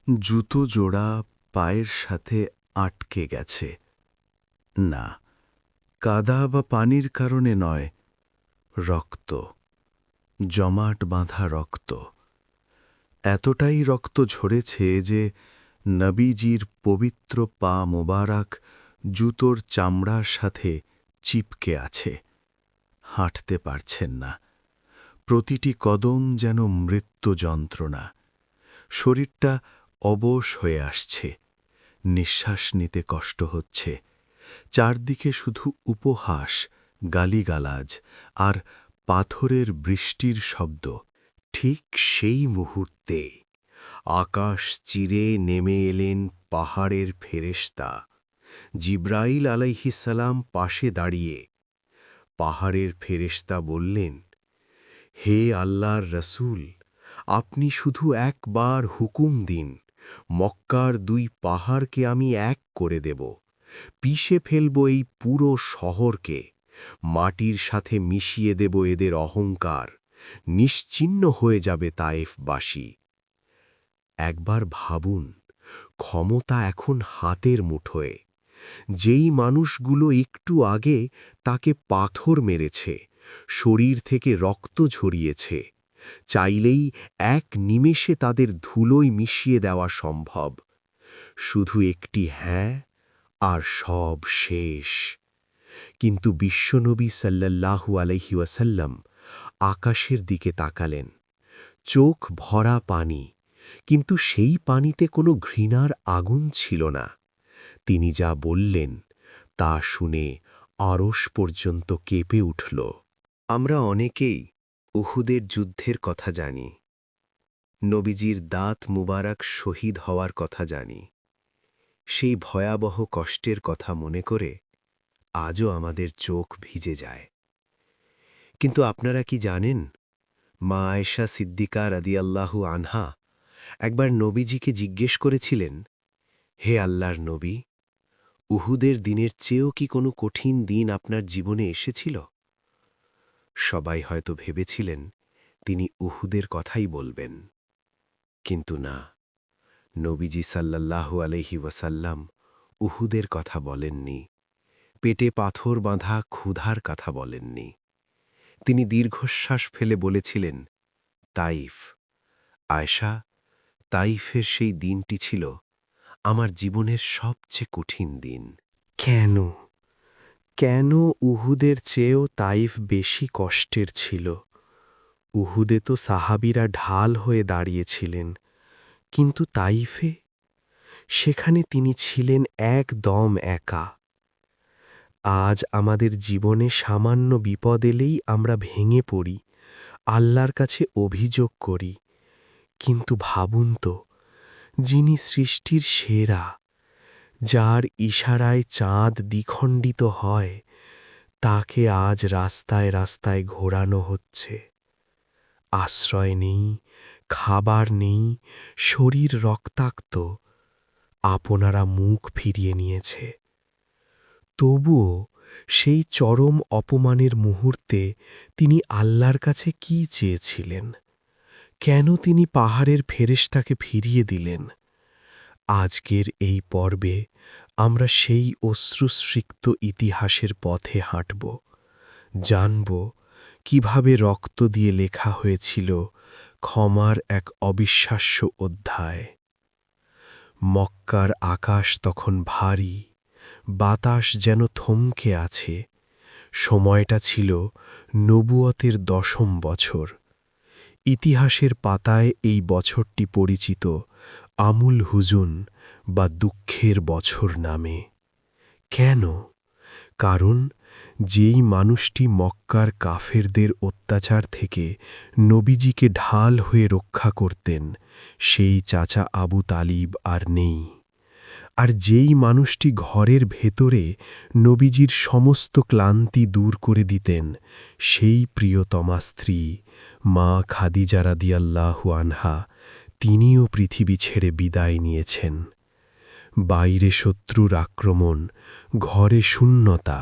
জুতো জোড়া পায়ের সাথে আটকে গেছে। না, কাদা বা পানির কারণে নয়, রক্ত, জমাট বাঁধা রক্ত। এতটাই রক্ত ঝরেছে যে নবীজির পবিত্র পা মোবারক জুতোর চামড়ার সাথে চিপকে আছে। হাঁটতে পারছেন না। প্রতিটি কদম যেন মৃত্যু যন্ত্রণা। শরীরটা অবশ হয়ে আসছে। নিঃশ্বাস নিতে কষ্ট হচ্ছে। চারদিকে শুধু উপহাস, গালিগালাজ আর পাথরের বৃষ্টির শব্দ। ঠিক সেই মুহূর্তে আকাশ চিরে নেমে এলেন পাহাড়ের ফেরেশতা জিব্রাইল আলাইহিসসালাম পাশে দাঁড়িয়ে। পাহাড়ের ফেরেশতা বললেন, হে আল্লাহর রসূল, আপনি শুধু একবার হুকুম দিন, মক্কার 2 পাহাড়কে আমি এক করে দেব, পিষে ফেলব এই পুরো শহরকে, মাটির সাথে মিশিয়ে দেব এদের অহংকার, নিশ্চিহ্ন হয়ে যাবে তায়েফবাসী। একবার ভাবুন, ক্ষমতা এখন হাতের মুঠোয়। যেই মানুষগুলো একটু আগে তাকে পাথর মেরেছে, শরীর থেকে রক্ত ঝরিয়েছে, চাইলেই এক নিমেষে তাদের ধুলোয় মিশিয়ে দেওয়া সম্ভব। শুধু একটি হ্যাঁ, আর সব শেষ। কিন্তু বিশ্বনবী সাল্লাল্লাহু আলাইহি ওয়াসাল্লাম আকাশের দিকে তাকালেন। চোখ ভরা পানি, কিন্তু সেই পানিতে কোনো ঘৃণার আগুন ছিল না। তিনি যা বললেন তা শুনে আরশ পর্যন্ত কেঁপে উঠল। আমরা অনেকেই উহুদের যুদ্ধের কথা জানি, নবীজির দাঁত মুবারক শহীদ হওয়ার কথা জানি। সেই ভয়াবহ কষ্টের কথা মনে করে আজও আমাদের চোখ ভিজে যায়। কিন্তু আপনারা কি জানেন, মা আয়েশা সিদ্দিকা রাদিয়াল্লাহু আনহা একবার নবীজিকে জিজ্ঞেস করেছিলেন, হে আল্লাহর নবী, উহুদের দিনের চেয়েও কি কোনো কঠিন দিন আপনার জীবনে এসেছিল? সবাই হয়তো ভেবেছিলেন তিনি উহুদের কথাই বলবেন। কিন্তু না, নবীজি সাল্লাল্লাহু আলাইহি ওয়াসাল্লাম উহুদের কথা বলেননি, পেটে পাথর বাঁধা ক্ষুধার কথা বলেননি। তিনি দীর্ঘশ্বাস ফেলে বলেছিলেন, তাইফ। আয়েশা, তাইফের সেই দিনটি ছিল আমার জীবনের সবচেয়ে কঠিন দিন। কেন? কেন উহুদের চেয়েও তাইফ বেশি কষ্টের ছিল? উহুদে তো সাহাবীরা ঢাল হয়ে দাঁড়িয়েছিলেন, কিন্তু তাইফে? সেখানে তিনি ছিলেন একদম একা। আজ আমাদের জীবনে সামান্য বিপদ এলেই আমরা ভেঙে পড়ি, আল্লাহর কাছে অভিযোগ করি। কিন্তু ভাবুন তো, যিনি সৃষ্টির সেরা, যার ইশারায় চাঁদ দ্বিখণ্ডিত হয়, তাকে আজ রাস্তায় রাস্তায় ঘোরানো হচ্ছে। আশ্রয় নেই, খাবার নেই, শরীর রক্তাক্ত, আপনারা মুখ ফিরিয়ে নিয়েছে। তবুও সেই চরম অপমানের মুহূর্তে তিনি আল্লাহর কাছে কি চেয়েছিলেন? কেন তিনি পাহাড়ের ফেরেশতাকে ফিরিয়ে দিলেন? আজকের এই পর্বে আমরা সেই অশ্রুসিক্ত ইতিহাসের পথে হাঁটব, জানব কিভাবে রক্ত দিয়ে লেখা হয়েছিল ক্ষমার এক অবিশ্বাস্য অধ্যায়। মক্কার আকাশ তখন ভারী, বাতাস যেন থমকে আছে। সময়টা ছিল নবুয়তের 10ম বছর। ইতিহাসের পাতায় এই বছরটি পরিচিত আমুল হুজুন বা দুঃখের বছর নামে। কেন? কারণ যেই মানুষটি মক্কার কাফেরদের অত্যাচার থেকে নবীজিকে ঢাল হয়ে রক্ষা করতেন, সেই চাচা আবু তালিব আর নেই। আর যেই মানুষটি ঘরের ভেতরে নবীজির সমস্ত ক্লান্তি দূর করে দিতেন, সেই প্রিয়তমা স্ত্রী মা খাদিজা রাদিয়াল্লাহু আনহা, তিনিও পৃথিবী ছেড়ে বিদায় নিয়েছেন। বাইরে শত্রুর আক্রমণ, ঘরে শূন্যতা,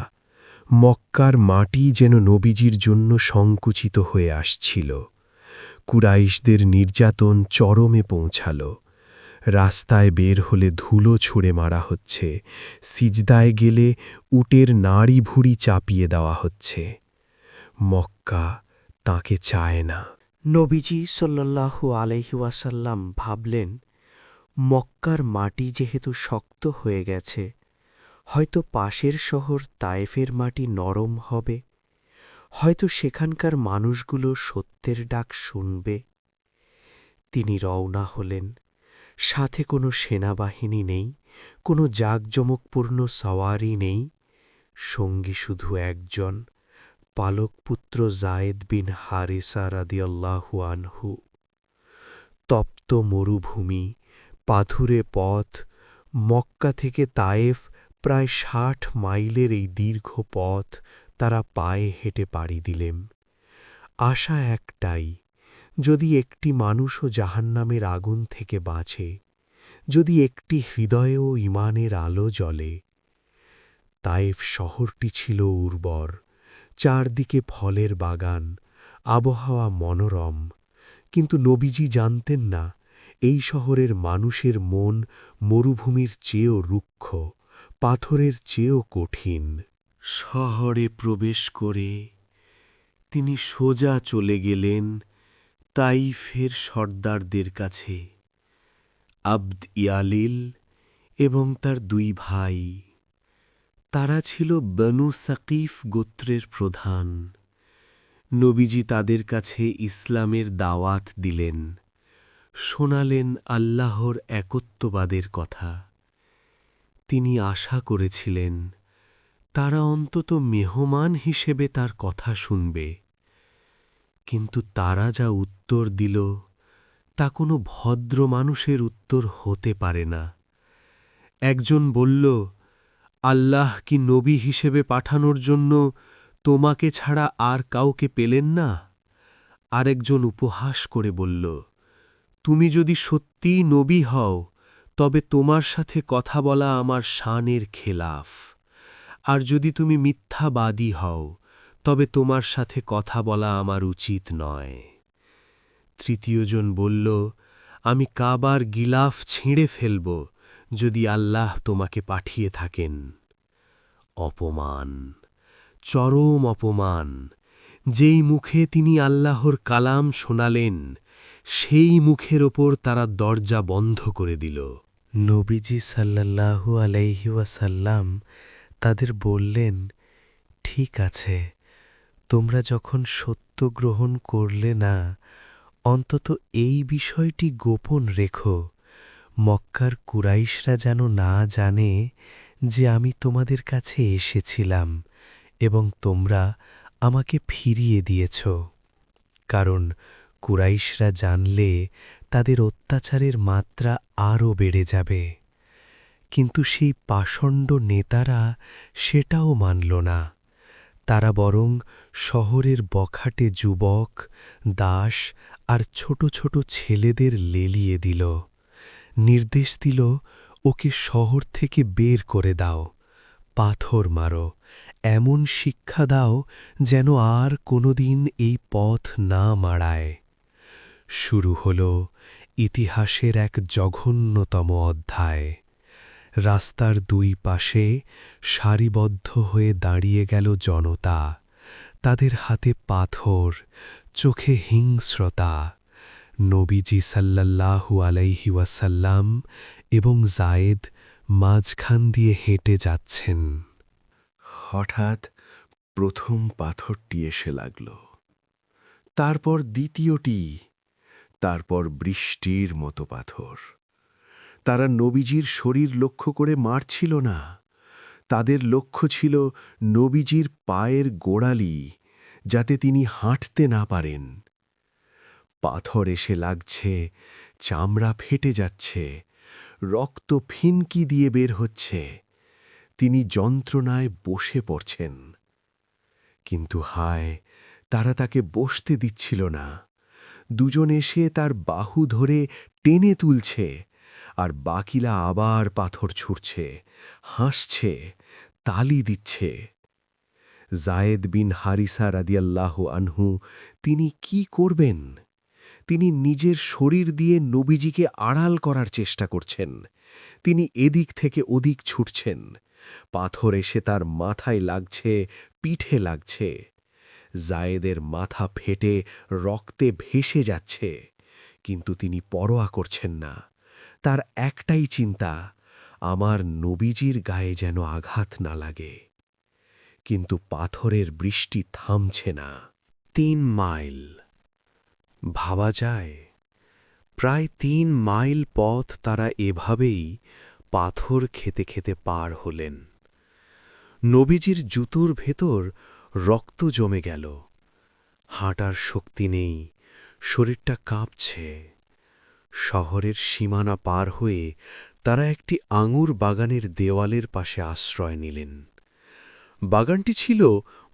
মক্কার মাটি যেন নবীজির জন্য সংকুচিত হয়ে আসছিল। কুরাইশদের নির্যাতন চরমে পৌঁছাল। রাস্তায় বের হলে ধুলো ছুঁড়ে মারা হচ্ছে, সিজদায় গেলে উটের নাড়ি ভুড়ি চাপিয়ে দেওয়া হচ্ছে। মক্কা তাকে চায় না। নবীজি সাল্লাল্লাহু আলাইহি ওয়াসাল্লাম ভাবলেন, মক্কার মাটি যেহেতু শক্ত হয়ে গেছে, হয়তো পাশের শহর তায়েফের মাটি নরম হবে, হয়তো সেখানকার মানুষগুলো সত্যের ডাক শুনবে। তিনি রওনা হলেন। সাথে কোনো সেনাবাহিনী নেই, কোনো জাঁকজমকপূর্ণ সওয়ারি নেই, সঙ্গী শুধু একজন, পালকপুত্র যায়েদ বিন হারিসা রাদিয়াল্লাহু আনহু। তপ্ত মরুভূমি, পাথুরে পথ, মক্কা থেকে তায়েফ প্রায় ৬০ মাইলের এই দীর্ঘ পথ তারা পায়ে হেঁটে পাড়ি দিলেন। আশা একটাই, যদি একটি মানুষও জাহান্নামের আগুন থেকে বাঁচে, যদি একটি হৃদয়েও ঈমানের আলো জ্বলে। তায়েফ শহরটি ছিল উর্বর, চারদিকে ফলের বাগান, আবহাওয়া মনোরম, কিন্তু নবীজি জানতেন না, এই শহরের মানুষের মন মরুভূমির চেয়েও রুক্ষ, পাথরের চেয়েও কঠিন। শহরে প্রবেশ করে তিনি সোজা চলে গেলেন তাইফের সর্দারদের কাছে, আবদ ইয়ালিল এবং তার ২ ভাই। তারা ছিল বনু সাকিফ গোত্রের প্রধান। নবীজি তাদের কাছে ইসলামের দাওয়াত দিলেন, শোনালেন আল্লাহর একত্ববাদের কথা। তিনি আশা করেছিলেন, তারা অন্তত মেহমান হিসেবে তার কথা শুনবে। কিন্তু তারা যা উত্তর দিল, তা কোনো ভদ্র মানুষের উত্তর হতে পারে না। একজন বলল, আল্লাহ কি নবী হিসেবে পাঠানোর জন্য তোমাকে ছাড়া আর কাউকে পেলেন না? আরেকজন উপহাস করে বলল, তুমি যদি সত্যিই নবী হও, তবে তোমার সাথে কথা বলা আমার শানের খেলাফ, আর যদি তুমি মিথ্যাবাদী হও, তবে তোমার সাথে কথা বলা আমার উচিত নয়। তৃতীয়জন বলল, আমি কাবার গিলাফ ছিঁড়ে ফেলব যদি আল্লাহ তোমাকে পাঠিয়ে থাকেন। অপমান, চরম অপমান। যেই মুখে তিনি আল্লাহর কালাম শোনালেন, সেই মুখের ওপর তারা দরজা বন্ধ করে দিল। নবীজি সাল্লাল্লাহু আলাইহি ওয়াসাল্লাম তাদের বললেন, ঠিক আছে, তোমরা যখন সত্য গ্রহণ করলে না, অন্তত এই বিষয়টি গোপন রেখো, মক্কার কুরাইশরা যেন না জানে যে আমি তোমাদের কাছে এসেছিলাম এবং তোমরা আমাকে ফিরিয়ে দিয়েছ। কারণ কুরাইশরা জানলে তাদের অত্যাচারের মাত্রা আরও বেড়ে যাবে। কিন্তু সেই পাষণ্ড নেতারা সেটাও মানল না। তারা বরং শহরের বখাটে যুবক, দাস আর ছোট ছোট ছেলেদের লেলিয়ে দিল। নির্দেশ দিল, ওকে শহর থেকে বের করে দাও, পাথর মারো, এমন শিক্ষা দাও যেন আর কোনোদিন এই পথ না মাড়ায়। শুরু হল ইতিহাসের এক জঘন্যতম অধ্যায়। রাস্তার ২ পাশে সারিবদ্ধ হয়ে দাঁড়িয়ে গেল জনতা, তাদের হাতে পাথর, চোখে হিংস্রতা। নবীজি সাল্লাল্লাহু আলাইহি ওয়াসাল্লাম এবং যায়েদ মাঝখান দিয়ে হেঁটে যাচ্ছেন। হঠাৎ প্রথম পাথরটি এসে লাগল, তারপর দ্বিতীয়টি, তারপর বৃষ্টির মতো পাথর। তারা নবীজির শরীর লক্ষ্য করে মারছিল না, তাদের লক্ষ্য ছিল নবীজির পায়ের গোড়ালি, যাতে তিনি হাঁটতে না পারেন। পাথর এসে লাগছে, চামড়া ফেটে যাচ্ছে, রক্ত ফিনকি দিয়ে বের হচ্ছে। তিনি যন্ত্রণায় বসে পড়ছেন। কিন্তু হায়, তারা তাকে বসতে দিচ্ছিল না। দুজন এসে তার বাহু ধরে টেনে তুলছে, আর বাকিরা আবার পাথর ছুঁড়ছে, হাসছে, তালি দিচ্ছে। যায়েদ বিন হারিসা রাদিয়াল্লাহু আনহু তিনি কি করবেন? তিনি নিজের শরীর দিয়ে নবীজিকে আড়াল করার চেষ্টা করছেন। তিনি এদিক থেকে ওদিক ছুটছেন। পাথর এসে তার মাথায় লাগছে, পিঠে লাগছে। জায়েদের মাথা ফেটে রক্তে ভেসে যাচ্ছে, কিন্তু তিনি পরোয়া করছেন না। তার একটাই চিন্তা, আমার নবীজির গায়ে যেন আঘাত না লাগে। কিন্তু পাথরের বৃষ্টি থামছে না। 3 মাইল। ভাবা যায়, প্রায় 3 মাইল পথ তারা এভাবেই পাথর খেতে খেতে পার হলেন। নবীজির জুতোর ভেতর রক্ত জমে গেল। হাঁটার শক্তি নেই, শরীরটা কাঁপছে। শহরের সীমানা পার হয়ে তারা একটি আঙুর বাগানের দেওয়ালের পাশে আশ্রয় নিলেন। বাগানটি ছিল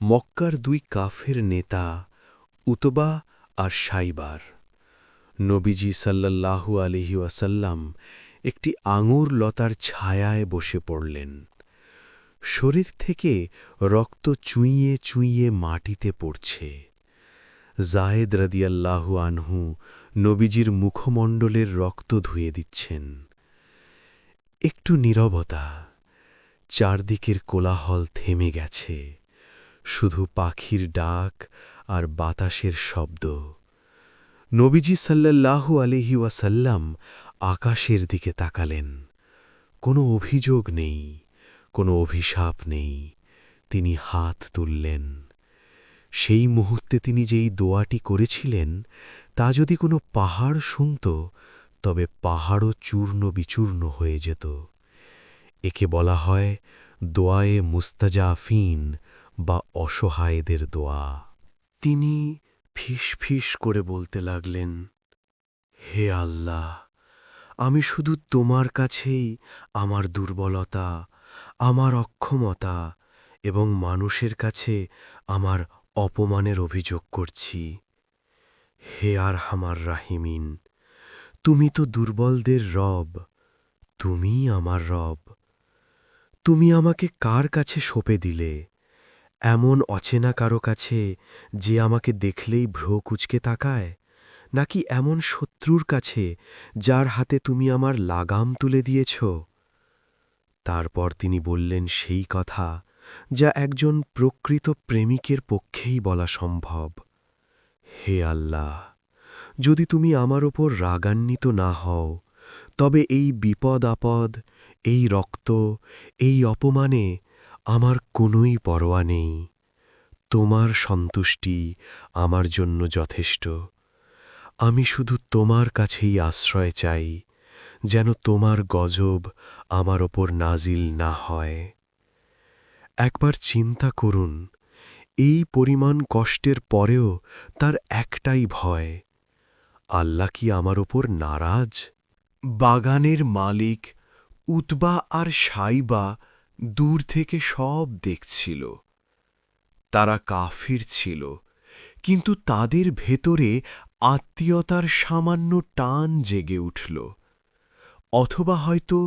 মক্কার 2 কাফের নেতা উতবা আর সাইবার। নবীজি সাল্লাল্লাহু আলাইহি ওয়াসাল্লাম একটি আঙুর লতার ছায়ায় বসে পড়লেন। শরীর থেকে রক্ত চুইয়ে চুইয়ে মাটিতে পড়ছে। জায়েদ রাদিয়াল্লাহু আনহু নবীজির মুখমণ্ডলের রক্ত ধুয়ে দিচ্ছেন। একটু নীরবতা, চারদিকের কোলাহল থেমে গেছে, শুধু পাখির ডাক আর বাতাসের শব্দ। নবীজি সাল্লাল্লাহু আলাইহি ওয়াসাল্লাম আকাশের দিকে তাকালেন। কোনো অভিযোগ নেই, কোনো অভিশাপ নেই। তিনি হাত তুললেন। সেই মুহূর্তে তিনি যেই দোয়াটি করেছিলেন, তা যদি কোনো পাহাড় শুনত, তবে পাহাড়ও চূর্ণ বিচূর্ণ হয়ে যেত। একে বলা হয় দোয়ায়ে মুস্তাজাফিন বা অসহায়দের দোয়া। তিনি ফিস করে বলতে লাগলেন, হে আল্লাহ, আমি শুধু তোমার কাছেই আমার দুর্বলতা, আমার অক্ষমতা এবং মানুষের কাছে আমার অপমানের অভিযোগ করছি। হে আরহামার রাহিমিন, তুমি তো দুর্বলদের রব, তুমিই আমার রব। তুমি আমাকে কার কাছে সঁপে দিলে? এমন অচেনা কারো কাছে যে আমাকে দেখলেই ভ্রু কুঁচকে তাকায়, নাকি এমন শত্রুর কাছে যার হাতে তুমি আমার লাগাম তুলে দিয়েছ? তারপর তিনি বললেন সেই কথা যা একজন প্রকৃত প্রেমিকের পক্ষেই বলা সম্ভব। হে আল্লাহ, যদি তুমি আমার ওপর রাগান্বিত না হও, তবে এই বিপদ আপদ, এই রক্ত, এই অপমানে আমার কোনোই পরোয়া নেই। তোমার সন্তুষ্টি আমার জন্য যথেষ্ট। আমি শুধু তোমার কাছেই আশ্রয় চাই, যেন তোমার গজব আমার ওপর নাজিল না হয়। একবার চিন্তা করুন, এই পরিমাণ কষ্টের পরেও তার একটাই ভয়, আল্লাহ কি আমার ওপর নারাজ? বাগানের মালিক উতবা আর সাইবা দূর থেকে সব দেখছিল। তারা কাফির ছিল, কিন্তু তাদের ভেতরে আত্মীয়তার সামান্য টান জেগে উঠল। অথবা হয়তো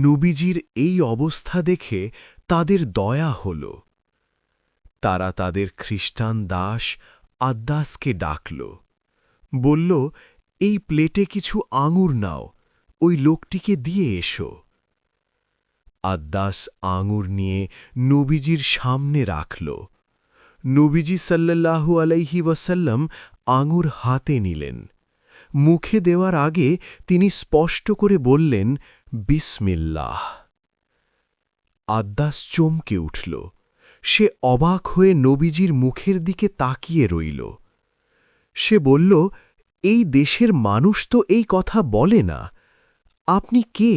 নবীজির এই অবস্থা দেখে তাদের দয়া হল। তারা তাদের খ্রিস্টান দাস আদ্দাসকে ডাকল, বলল, এই প্লেটে কিছু আঙুর নাও, ওই লোকটিকে দিয়ে এসো। আদ্দাস আঙুর নিয়ে নবীজির সামনে রাখল। নবীজি সাল্লাল্লাহু আলাইহি ওয়াসাল্লাম আঙুর হাতে নিলেন। মুখে দেওয়ার আগে তিনি স্পষ্ট করে বললেন, বিসমিল্লাহ। আদ্দাস চমকে উঠল। সে অবাক হয়ে নবীজির মুখের দিকে তাকিয়ে রইল। সে বলল, এই দেশের মানুষ তো এই কথা বলে না, আপনি কে?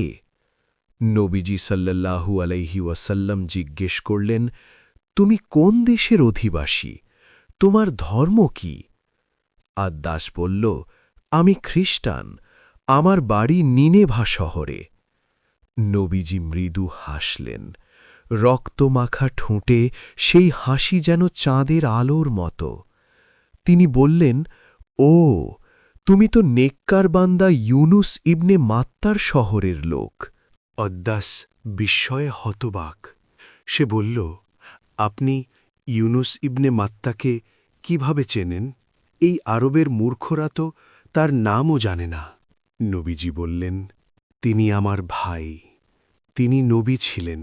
নবীজি সাল্লাল্লাহু আলাইহি ওয়াসাল্লাম জিজ্ঞেস করলেন, তুমি কোন দেশের অধিবাসী? তোমার ধর্ম কি? আদ্দাস বলল, আমি খ্রিস্টান, আমার বাড়ি নিনেভা শহরে। নবীজি মৃদু হাসলেন। রক্তমাখা ঠোঁটে সেই হাসি যেন চাঁদের আলোর মতো। তিনি বললেন, ও, তুমি তো নেককার বান্দা ইউনুস ইবনে মাত্তার শহরের লোক। আদ্দাস বিস্ময়ে হতবাক। সে বলল, আপনি ইউনুস ইবনে মাত্তাকে কিভাবে চেনেন? এই আরবের মূর্খরা তো তার নামও জানে না। নবীজি বললেন, তিনি আমার ভাই, তিনি নবী ছিলেন,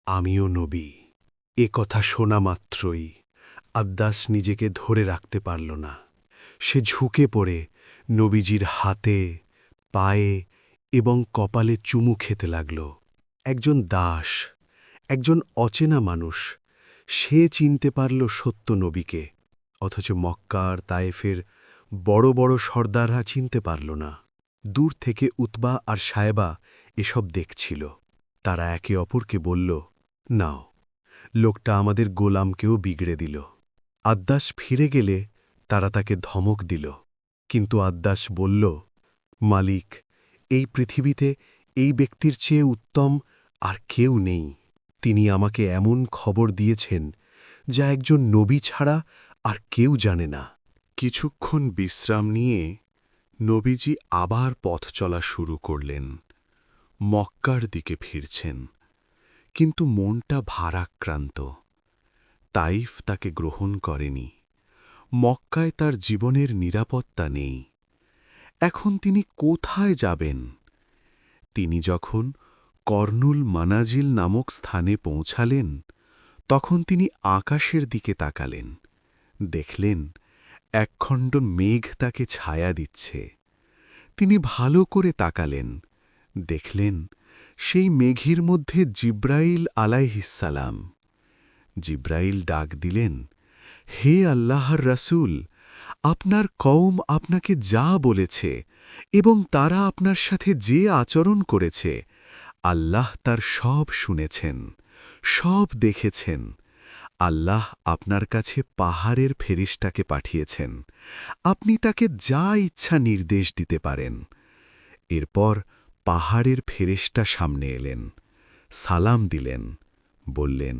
আমিও নবী। এ কথা শোনা মাত্রই আদ্দাস নিজেকে ধরে রাখতে পারল না। সে ঝুঁকে পড়ে নবীজির হাতে, পায়ে এবং কপালে চুমু খেতে লাগল। একজন দাস, একজন অচেনা মানুষ, সে চিনতে পারল সত্য নবীকে, অথচ মক্কার তায়েফের বড় বড় সর্দাররা চিনতে পারল না। দূর থেকে উতবা আর সায়েবা এসব দেখছিল। তারা একে অপরকে বলল, নাও, লোকটা আমাদের গোলামকেও বিগড়ে দিল। আদ্দাস ফিরে গেলে তারা তাকে ধমক দিল, কিন্তু আদ্দাস বলল, মালিক, এই পৃথিবীতে এই ব্যক্তির চেয়ে উত্তম আর কেউ নেই। তিনি আমাকে এমন খবর দিয়েছেন যা একজন নবী ছাড়া আর কেউ জানে না। কিছুক্ষণ বিশ্রাম নিয়ে নবীজি আবার পথ চলা শুরু করলেন। মক্কার দিকে ফিরছেন, কিন্তু মনটা ভারাক্রান্ত। তাইফ তাকে গ্রহণ করেনি, মক্কায় তার জীবনের নিরাপত্তা নেই। এখন তিনি কোথায় যাবেন? তিনি যখন কর্নুল মানাজিল নামক স্থানে পৌঁছালেন, তখন তিনি আকাশের দিকে তাকালেন। দেখলেন একখণ্ড মেঘ তাকে ছায়া দিচ্ছে। তিনি ভালো করে তাকালেন, দেখলেন সেই মেঘের মধ্যে জিব্রাইল আলাইহিসসালাম। জিব্রাইল ডাক দিলেন, হে আল্লাহর রাসূল, আপনার কওম আপনাকে যা বলেছে এবং তারা আপনার সাথে যে আচরণ করেছে, আল্লাহ তার সব শুনেছেন, সব দেখেছেন। আল্লাহ আপনার কাছে পাহাড়ের ফেরেশতাকে পাঠিয়েছেন, আপনি তাকে যা ইচ্ছা নির্দেশ দিতে পারেন। এরপর পাহাড়ের ফেরেশতা সামনে এলেন, সালাম দিলেন, বললেন,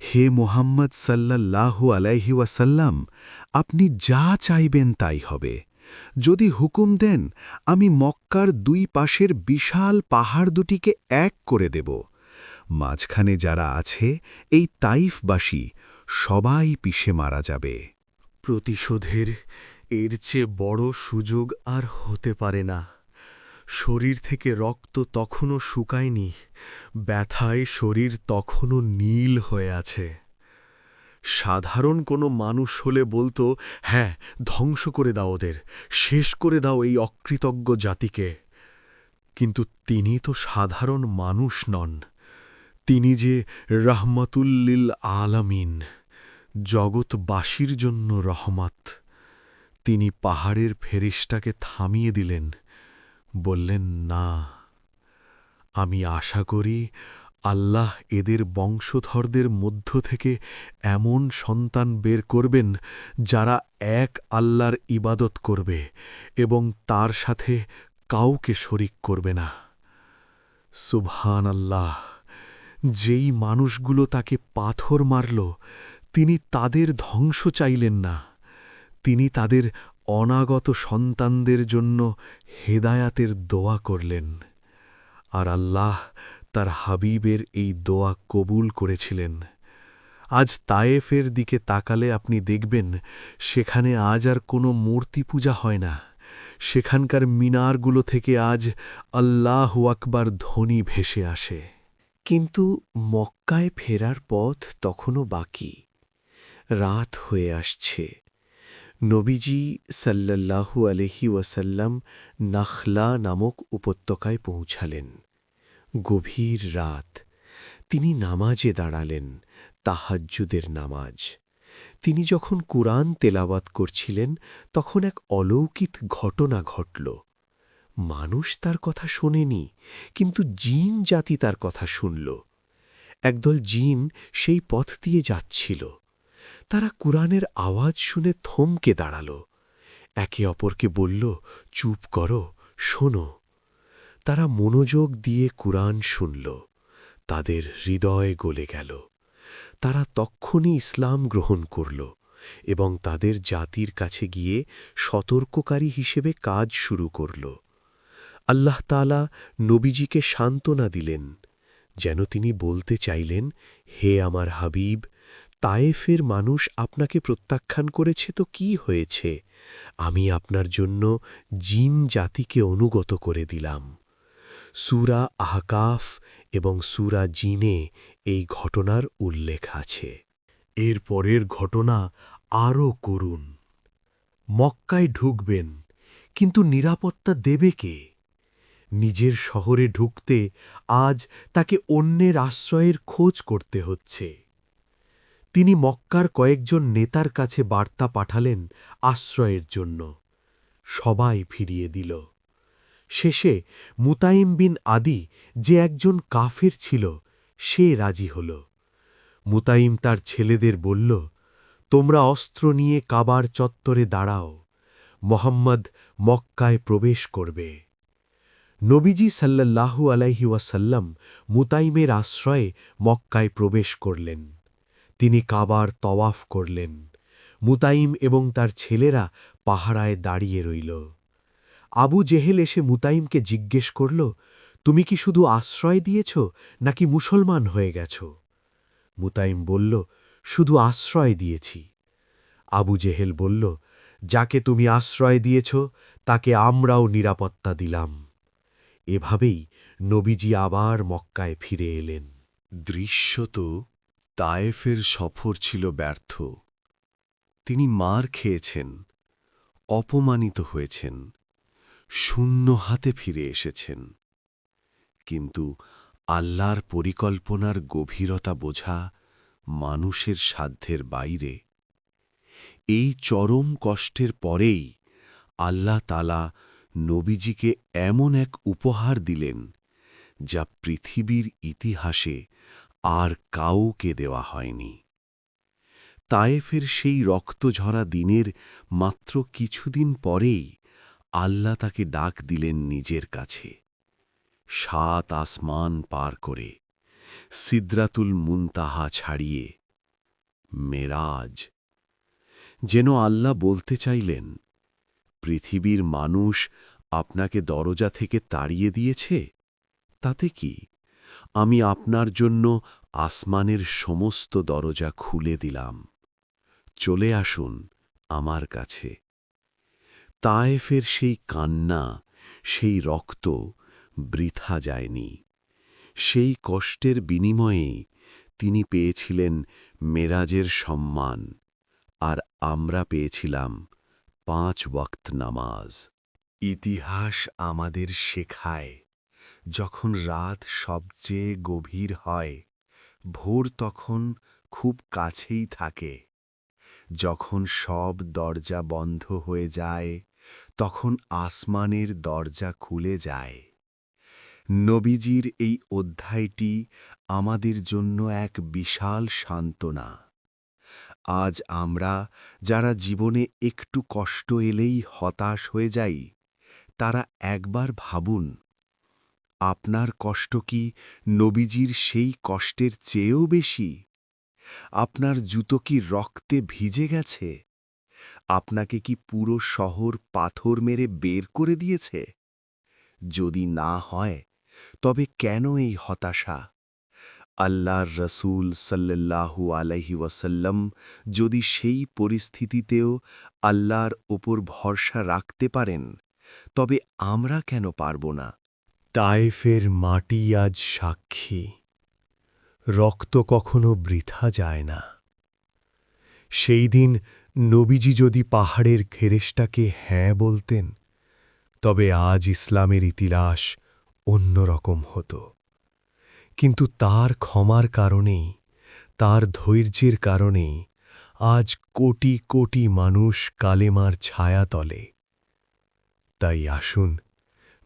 হে মুহাম্মদ সাল্লাল্লাহু আলাইহি ওয়াসাল্লাম, আপনি যা চাইবেন তাই হবে। যদি হুকুম দেন, আমি মক্কার দুই পাশের বিশাল পাহাড় দুটিকে এক করে দেব। মাঝখানে যারা আছে এই তাইফবাসী সবাই পিষে মারা যাবে। প্রতিশোধের এর চেয়ে বড় সুযোগ আর হতে পারে না। শরীর থেকে রক্ত তখনও শুকায়নি, ব্যথায় শরীর তখনও নীল হয়ে আছে। সাধারণ কোনো মানুষ হলে বলতো, হ্যাঁ, ধ্বংস করে দাও ওদের, শেষ করে দাও এই অকৃতজ্ঞ জাতিকে। কিন্তু তিনি তো সাধারণ মানুষ নন, তিনি যে রাহমাতুল্লিল আলামিন, জগৎবাসীর জন্য রহমত। তিনি পাহাড়ের ফেরেশতাকে থামিয়ে দিলেন, বললেন, না, আমি আশা করি আল্লাহ এদের বংশধরদের মধ্য থেকে এমন সন্তান বের করবেন যারা এক আল্লাহর ইবাদত করবে এবং তার সাথে কাউকে শরিক করবে না। সুবহানাল্লাহ! যেই মানুষগুলো তাকে পাথর মারল, তিনি তাদের ধ্বংস চাইলেন না, তিনি তাদের অনাগত সন্তানদের জন্য হেদায়াতের দোয়া করলেন। আর আল্লাহ তার হাবিবের এই দোয়া কবুল করেছিলেন। আজ তায়েফের দিকে তাকালে আপনি দেখবেন সেখানে আজ আর কোনো মূর্তি পূজা হয় না। সেখানকার মিনারগুলো থেকে আজ আল্লাহু আকবার ধ্বনি ভেসে আসে। কিন্তু মক্কায় ফেরার পথ তখনও বাকি। রাত হয়ে আসছে। নবীজি সাল্লাল্লাহু আলাইহি ওয়াসাল্লাম নাখলা নামক উপত্যকায় পৌঁছালেন। গভীর রাত। তিনি নামাজে দাঁড়ালেন, তাহাজ্জুদের নামাজ। তিনি যখন কুরআন তেলাওয়াত করছিলেন, তখন এক অলৌকিক ঘটনা ঘটল। মানুষ তার কথা শোনেনি, কিন্তু জিন জাতি তার কথা শুনল। একদল জিন সেই পথ দিয়ে যাচ্ছিল। তারা কুরআনের আওয়াজ শুনে থমকে দাঁড়াল। একে অপরকে বলল, চুপ করো, শোনো। তারা মনোযোগ দিয়ে কুরআন শুনল। তাদের হৃদয় গলে গেল। তারা তক্ষুনি ইসলাম গ্রহণ করল এবং তাদের জাতির কাছে গিয়ে সতর্ককারী হিসেবে কাজ শুরু করল। আল্লাহ তাআলা নবীজিকে সান্ত্বনা দিলেন, যেন তিনি বলতে চাইলেন, হে আমার হাবিব, তায়েফের মানুষ আপনাকে প্রত্যাখ্যান করেছে তো কি হয়েছে? আমি আপনার জন্য জিন জাতিকে অনুগত করে দিলাম। সূরা আহকাফ এবং সূরা জিনে এই ঘটনার উল্লেখ আছে। এর পরের ঘটনা আরও করুণ। মক্কায় ঢুকবেন, কিন্তু নিরাপত্তা দেবে কে? নিজের শহরে ঢুকতে আজ তাকে অন্যের আশ্রয়ের খোঁজ করতে হচ্ছে। তিনি মক্কার কয়েকজন নেতার কাছে বার্তা পাঠালেন আশ্রয়ের জন্য। সবাই ফিরিয়ে দিল। শেষে মুতাইম বিন আদি, যে একজন কাফের ছিল, সে রাজি হল। মুতাইম তার ছেলেদের বলল, তোমরা অস্ত্র নিয়ে কাবার চত্বরে দাঁড়াও, মোহাম্মদ মক্কায় প্রবেশ করবে। নবীজি সাল্লাল্লাহু আলাইহি ওয়াসাল্লাম মুতাইমের আশ্রয়ে মক্কায় প্রবেশ করলেন। তিনি কাবার তওয়াফ করলেন। মুতাইম এবং তার ছেলেরা পাহারায় দাঁড়িয়ে রইল। আবু জেহেল এসে মুতাইমকে জিজ্ঞেস করল, তুমি কি শুধু আশ্রয় দিয়েছ নাকি মুসলমান হয়ে গেছ? মুতাইম বলল, শুধু আশ্রয় দিয়েছি। আবু জেহেল বলল, যাকে তুমি আশ্রয় দিয়েছ তাকে আমরাও নিরাপত্তা দিলাম। এভাবেই নবীজি আবার মক্কায় ফিরে এলেন। দৃশ্যত তায়েফের সফর ছিল ব্যর্থ। তিনি মার খেয়েছেন, অপমানিত হয়েছেন, শূন্য হাতে ফিরে এসেছেন। কিন্তু আল্লাহর পরিকল্পনার গভীরতা বোঝা মানুষের সাধ্যের বাইরে। এই চরম কষ্টের পরেই আল্লাহ তাআলা নবীজিকে এমন এক উপহার দিলেন, যা পৃথিবীর ইতিহাসে আর কাউকে দেওয়া হয়নি। তায়েফের সেই রক্তঝরা দিনের মাত্র কিছুদিন পরেই আল্লাহ তাকে ডাক দিলেন নিজের কাছে। ৭ আসমান পার করে, সিদরাতুল মুনতাহা ছাড়িয়ে, মেরাজ। যেন আল্লাহ বলতে চাইলেন, পৃথিবীর মানুষ আপনাকে দরজা থেকে তাড়িয়ে দিয়েছে, তাতে কি, আমি আপনার জন্য আসমানের সমস্ত দরজা খুলে দিলাম। চলে আসুন আমার কাছে। তায়েফের সেই কান্না, সেই রক্ত বৃথা যায়নি। সেই কষ্টের বিনিময়েই তিনি পেয়েছিলেন মেরাজের সম্মান, আর আমরা পেয়েছিলাম ৫ ওয়াক্ত নামাজ। ইতিহাস আমাদের শেখায়, যখন রাত সবচেয়ে গভীর হয়, ভোর তখন খুব কাছেই থাকে। যখন সব দরজা বন্ধ হয়ে যায়, তখন আসমানের দরজা খুলে যায়। নবীজির এই অধ্যায়টি আমাদের জন্য এক বিশাল সান্ত্বনা। আজ আমরা যারা জীবনে একটু কষ্ট এলেই হতাশ হয়ে যাই, তারা একবার ভাবুন, আপনার কষ্ট কি নবীজির সেই কষ্টের চেয়েও বেশি? আপনার জুতো কি রক্তে ভিজে গেছে? আপনাকে কি পুরো শহর পাথর মেরে বের করে দিয়েছে? যদি না হয়, তবে কেন এই হতাশা? আল্লাহর রসূল সাল্লাল্লাহু আলাইহি ওয়াসাল্লাম যদি সেই পরিস্থিতিতেও আল্লাহর ওপর ভরসা রাখতে পারেন, তবে আমরা কেন পারব না? তায়েফের মাটি আজ সাক্ষী, রক্ত কখনো বৃথা যায় না। সেই দিন নবীজি যদি পাহাড়ের ফেরেশতাকে হ্যাঁ বলতেন, তবে আজ ইসলামের ইতিহাস অন্যরকম হতো। কিন্তু তার ক্ষমার কারণেই, তার ধৈর্যের কারণেই আজ কোটি কোটি মানুষ কালেমার ছায়াতলে। তাই আসুন,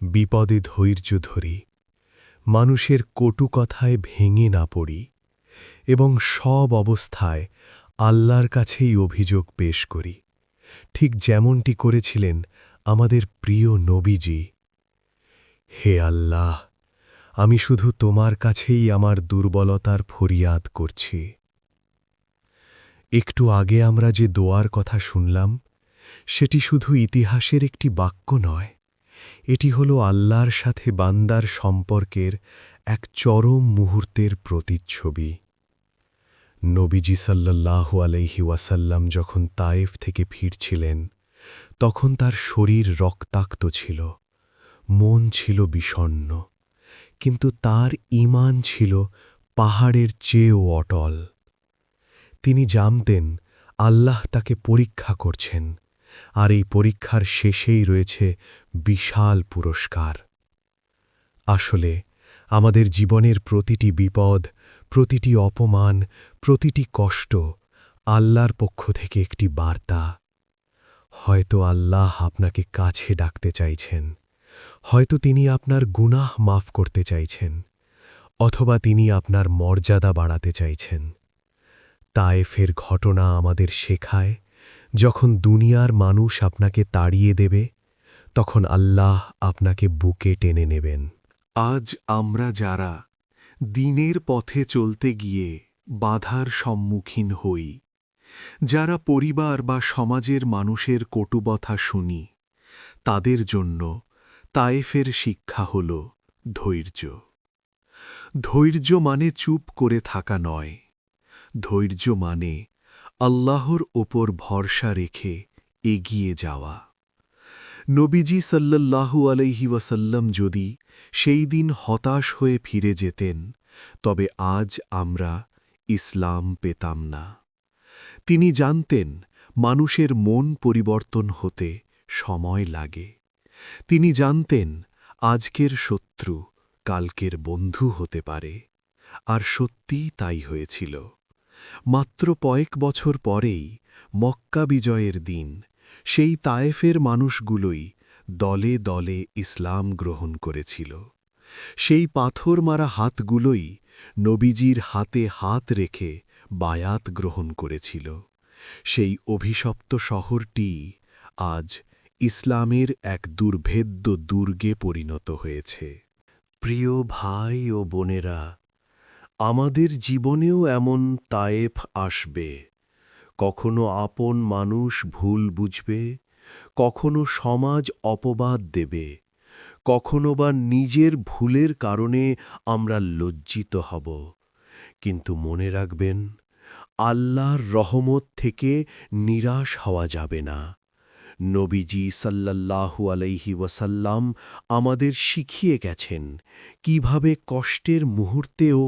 বিপদে ধৈর্য ধরি, মানুষের কটু কথায় ভেঙে না পড়ি, এবং সব অবস্থায় আল্লাহর কাছেই অভিযোগ পেশ করি, ঠিক যেমনটি করেছিলেন আমাদের প্রিয় নবীজি। হে আল্লাহ, আমি শুধু তোমার কাছেই আমার দুর্বলতার ফরিয়াদ করছি। একটু আগে আমরা যে দোয়ার কথা শুনলাম, সেটি শুধু ইতিহাসের একটি বাক্য নয়, এটি হল আল্লাহর সাথে বান্দার সম্পর্কের এক চরম মুহূর্তের প্রতিচ্ছবি। নবীজি সাল্লাল্লাহু আলাইহি ওয়াসাল্লাম যখন তায়েফ থেকে ফিরছিলেন তখন তার শরীর রক্তাক্ত ছিল, মন ছিল বিষণ্ণ, কিন্তু তার ঈমান ছিল পাহাড়ের চেয়েও অটল। তিনি জানতেন আল্লাহ তাকে পরীক্ষা করছেন, আর এই পরীক্ষার শেষেই রয়েছে বিশাল পুরস্কার। আসলে আমাদের জীবনের প্রতিটি বিপদ, প্রতিটি অপমান, প্রতিটি কষ্ট আল্লাহর পক্ষ থেকে একটি বার্তা। হয়তো আল্লাহ আপনাকে কাছে ডাকতে চাইছেন, হয়তো তিনি আপনার গুনাহ মাফ করতে চাইছেন, অথবা তিনি আপনার মর্যাদা বাড়াতে চাইছেন। তায়েফের ঘটনা আমাদের শেখায়, যখন দুনিয়ার মানুষ আপনাকে তাড়িয়ে দেবে, তখন আল্লাহ আপনাকে বুকে টেনে নেবেন। আজ আমরা যারা দিনের পথে চলতে গিয়ে বাধার সম্মুখীন হই, যারা পরিবার বা সমাজের মানুষের কটুবথা শুনি, তাদের জন্য তায়েফের শিক্ষা হল ধৈর্য। ধৈর্য মানে চুপ করে থাকা নয়, ধৈর্য মানে আল্লাহর ওপর ভরসা রেখে এগিয়ে যাওয়া। নবীজি সাল্লাল্লাহু আলাইহি ওয়াসাল্লাম যদি সেই দিন হতাশ হয়ে ফিরে যেতেন, তবে আজ আমরা ইসলাম পেতাম না। তিনি জানতেন মানুষের মন পরিবর্তন হতে সময় লাগে। তিনি জানতেন আজকের শত্রু কালকের বন্ধু হতে পারে, আর সত্যিই তাই হয়েছিল। মাত্র কয়েক বছর পরেই মক্কা বিজয়ের দিন সেই তায়েফের মানুষগুলোই দলে দলে ইসলাম গ্রহণ করেছিল। সেই পাথর মারা হাতগুলোই নবীজির হাতে হাত রেখে বায়াত গ্রহণ করেছিল। সেই অভিশপ্ত শহরটি আজ ইসলামের এক দুর্ভেদ্য দুর্গে পরিণত হয়েছে। প্রিয় ভাই ও বোনেরা, আমাদের জীবনেও এমন তায়েফ আসবে। কখনো আপন মানুষ ভুল বুঝবে, কখনো সমাজ অপবাদ দেবে, কখনো বা নিজের ভুলের কারণে আমরা লজ্জিত হব। কিন্তু মনে রাখবেন, আল্লাহর রহমত থেকে নিরাশ হওয়া যাবে না। নবীজি সাল্লাল্লাহু আলাইহি ওয়াসাল্লাম আমাদের শিখিয়ে গেছেন কিভাবে কষ্টের মুহূর্তেও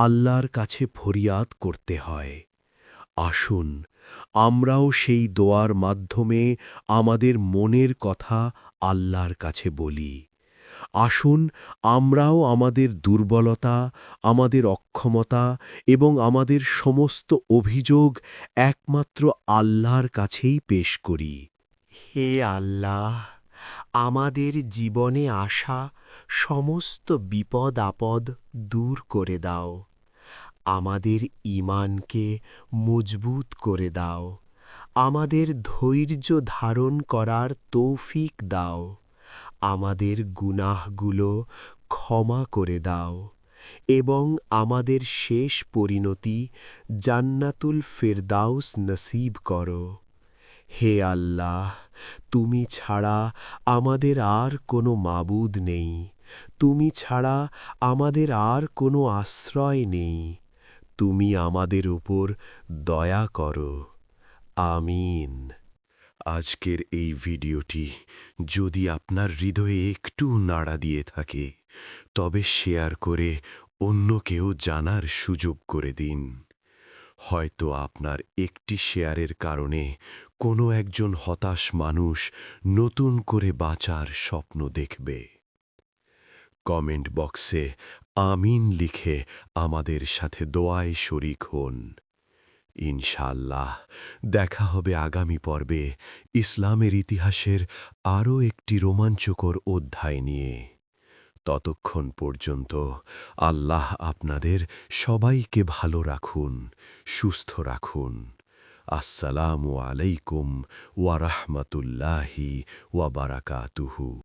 আল্লাহর কাছে ফরিয়াদ করতে হয়। আসুন আমরাও সেই দোয়ার মাধ্যমে আমাদের মনের কথা আল্লাহর কাছে বলি। আসুন আমরাও আমাদের দুর্বলতা, আমাদের অক্ষমতা এবং আমাদের সমস্ত অভিযোগ একমাত্র আল্লাহর কাছেই পেশ করি। হে আল্লাহ, আমাদের জীবনে আসা সমস্ত বিপদ আপদ দূর করে দাও। আমাদের ঈমানকে মজবুত করে দাও। আমাদের ধৈর্য ধারণ করার তৌফিক দাও। আমাদের গুনাহগুলো ক্ষমা করে দাও এবং আমাদের শেষ পরিণতি জান্নাতুল ফেরদাউস নসিব করো। হে আল্লাহ, তুমি ছাড়া আমাদের আর কোনো মাবুদ নেই। তুমি ছাড়া আমাদের আর কোনো আশ্রয় নেই। তুমি আমাদের উপর দয়া করো। আমিন। আজকের এই ভিডিওটি যদি আপনার হৃদয়ে একটু নাড়া দিয়ে থাকে, তবে শেয়ার করে অন্যকেও জানার সুযোগ করে দিন। হয়তো আপনার একটি শেয়ারের কারণে কোনো একজন হতাশ মানুষ নতুন করে বাঁচার স্বপ্ন দেখবে। কমেন্ট বক্সে আমিন লিখে আমাদের সাথে দোয়ায় শরিক হন। ইনশাআল্লাহ দেখা হবে আগামী পর্বে ইসলামের ইতিহাসের আরও একটি রোমাঞ্চকর অধ্যায় নিয়ে। ততক্ষণ পর্যন্ত আল্লাহ আপনাদের সবাইকে ভালো রাখুন, সুস্থ রাখুন। আসসালামু আলাইকুম ওয়া রাহমাতুল্লাহি ওয়া বারাকাতুহু।